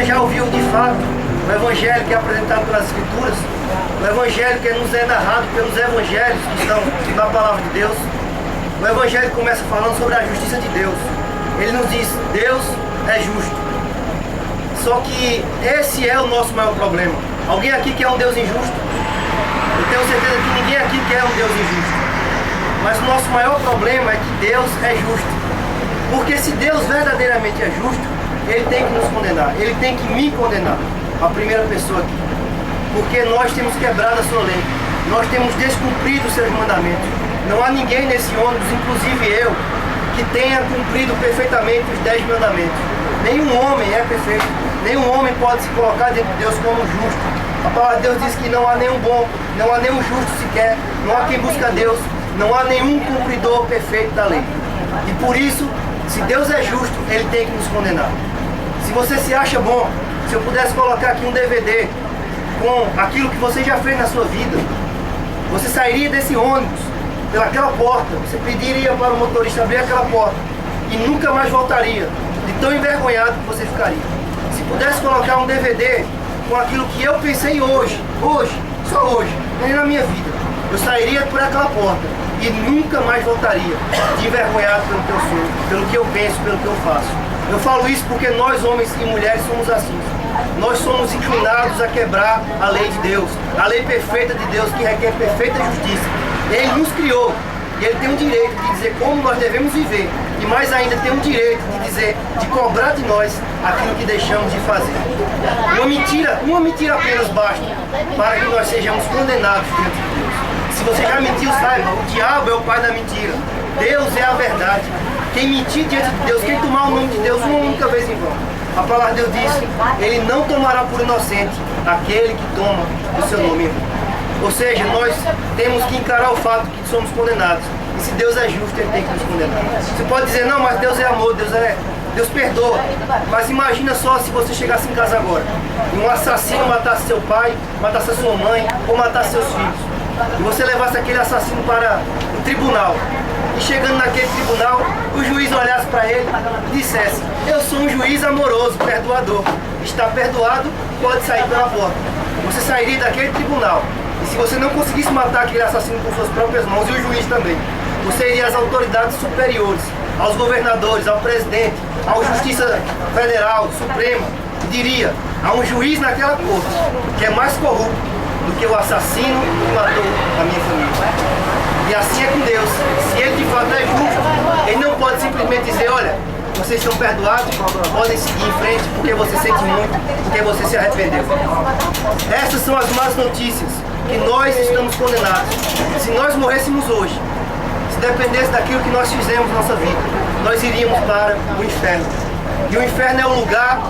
você já ouviu de fato o Evangelho que é apresentado pelas Escrituras, o Evangelho que nos é narrado pelos Evangelhos que estão na Palavra de Deus. O Evangelho começa falando sobre a justiça de Deus. Ele nos diz, Deus é justo. Só que esse é o nosso maior problema. Alguém aqui quer um Deus injusto? Eu tenho certeza que ninguém aqui quer um Deus injusto. Mas o nosso maior problema é que Deus é justo. Porque se Deus verdadeiramente é justo, Ele tem que nos condenar. Ele tem que me condenar. A primeira pessoa aqui. Porque nós temos quebrado a sua lei. Nós temos descumprido os seus mandamentos. Não há ninguém nesse ônibus, inclusive eu, que tenha cumprido perfeitamente os 10 mandamentos. Nenhum homem é perfeito. Nenhum homem pode se colocar diante de Deus como justo. A palavra de Deus diz que não há nenhum bom, não há nenhum justo sequer, não há quem busca Deus, não há nenhum cumpridor perfeito da lei. E por isso, se Deus é justo, Ele tem que nos condenar. Se você se acha bom, se eu pudesse colocar aqui um DVD com aquilo que você já fez na sua vida, você sairia desse ônibus, pelaquela porta, você pediria para o motorista abrir aquela porta e nunca mais voltaria, de tão envergonhado que você ficaria. Se pudesse colocar um DVD com aquilo que eu pensei hoje, só hoje, nem na minha vida, eu sairia por aquela porta e nunca mais voltaria, de envergonhado pelo que eu sou, pelo que eu penso, pelo que eu faço. Eu falo isso porque nós, homens e mulheres, somos assim. Nós somos inclinados a quebrar a lei de Deus, a lei perfeita de Deus, que requer perfeita justiça. Ele nos criou e Ele tem o direito de dizer como nós devemos viver. E mais ainda tem o direito de dizer, de cobrar de nós aquilo que deixamos de fazer. Uma mentira apenas basta para que nós sejamos condenados diante de Deus. Se você já mentiu, saiba, o diabo é o pai da mentira. Deus é a verdade. Quem mentir diante de Deus, quem tomar o nome de Deus uma única vez em vão. A palavra de Deus diz, Ele não tomará por inocente aquele que toma o seu nome em vão. Ou seja, nós temos que encarar o fato que somos condenados. E se Deus é justo, Ele tem que nos condenar. Você pode dizer, não, mas Deus é amor, Deus perdoa. Mas imagina só se você chegasse em casa agora e um assassino matasse seu pai, matasse a sua mãe ou matasse seus filhos. E você levasse aquele assassino para o tribunal. E chegando naquele tribunal, o juiz olhasse para ele e dissesse, eu sou um juiz amoroso, perdoador. Está perdoado, pode sair pela porta. Você sairia daquele tribunal. E se você não conseguisse matar aquele assassino com suas próprias mãos, e o juiz também, você iria às autoridades superiores, aos governadores, ao presidente, à Justiça Federal, Suprema, e diria, há um juiz naquela corte que é mais corrupto do que o assassino que matou a minha família. E assim é com Deus. Se Ele de fato é justo, Ele não pode simplesmente dizer, olha, vocês estão perdoados, podem seguir em frente porque você sente muito, porque você se arrependeu. Essas são as más notícias, que nós estamos condenados. Se nós morrêssemos hoje, se dependesse daquilo que nós fizemos na nossa vida, nós iríamos para o inferno. E o inferno é um lugar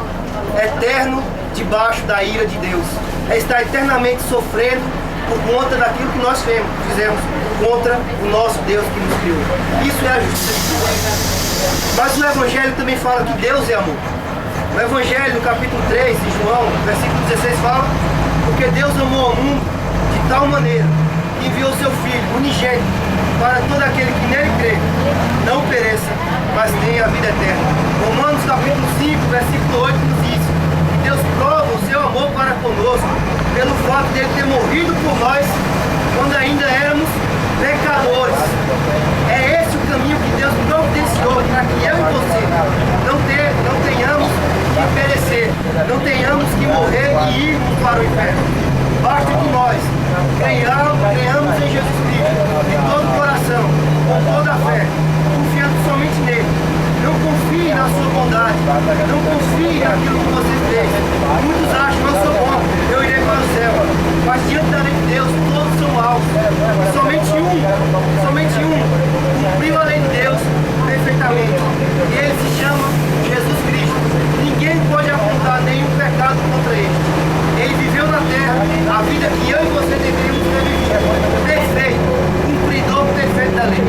eterno debaixo da ira de Deus. É estar eternamente sofrendo por conta daquilo que nós fizemos contra o nosso Deus que nos criou. Isso é a justiça de Deus. Mas o Evangelho também fala que Deus é amor. O Evangelho, no capítulo 3 de João, versículo 16, fala, porque Deus amou o mundo de tal maneira que enviou seu Filho unigênito para todo aquele que nele crê, não pereça, mas tenha a vida eterna. Romanos capítulo 5, versículo 8 nos diz que Deus prova o seu amor para conosco pelo fato de Ele ter morrido por nós quando ainda éramos pecadores. É esse o caminho que Deus providenciou para que eu e você não tenhamos que perecer, não tenhamos que morrer e irmos para o inferno. Basta que nós creiamos em Jesus Cristo de todo o coração, com toda a fé, confiando somente nele. Não confie na sua bondade, não confie naquilo que você fez. Muitos acham, eu sou bom, eu irei para o céu. Mas diante da lei de Deus, todos são maus. Somente um cumpriu a lei de Deus perfeitamente. E ele se chama Jesus Cristo. Ninguém pode apontar nenhum pecado contra ele. Ele viveu na terra a vida que eu e você deveríamos ter vivido. Perfeito, cumpridor perfeito da lei.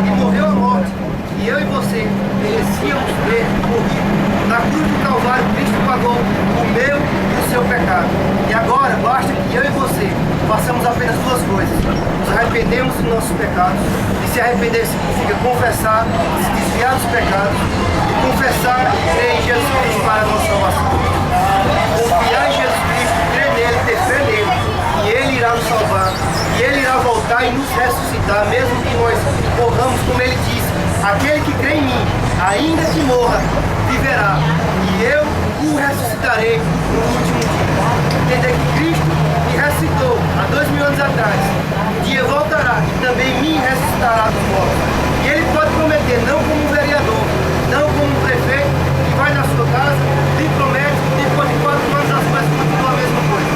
E morreu a morte. E eu e você merecíamos ter morrido. Na cruz do Calvário, Cristo pagou o meu e o seu pecado. E agora, basta que eu e você façamos apenas duas coisas. Nos arrependemos dos nossos pecados. E se arrepender significa confessar, se desviar dos pecados. E confessar e crer em Jesus Cristo para a nossa salvação. vai nos ressuscitar, mesmo que nós morramos, como ele disse, aquele que crê em mim, ainda que morra, viverá, e eu o ressuscitarei no último dia. Entender que Cristo me ressuscitou há 2000 anos atrás, um dia voltará e também me ressuscitará dos mortos. E ele pode prometer, não como um vereador, não como um prefeito que vai na sua casa, lhe promete, depois de 4 anos as coisas continuam a mesma coisa.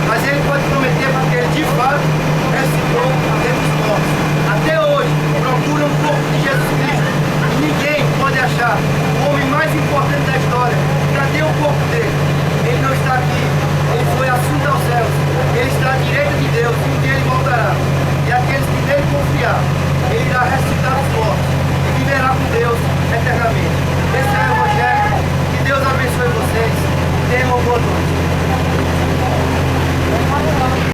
Mas ele pode prometer porque ele de fato ressuscitou dentre os mortos. Até hoje, procuram um corpo de Jesus Cristo e ninguém pode achar o homem mais importante da história. Cadê o corpo dele? Ele não está aqui, ele foi assunto aos céus, ele está à direita de Deus, e um dia ele voltará. E aqueles que nele confiar, ele irá ressuscitar os mortos e viverá com Deus eternamente.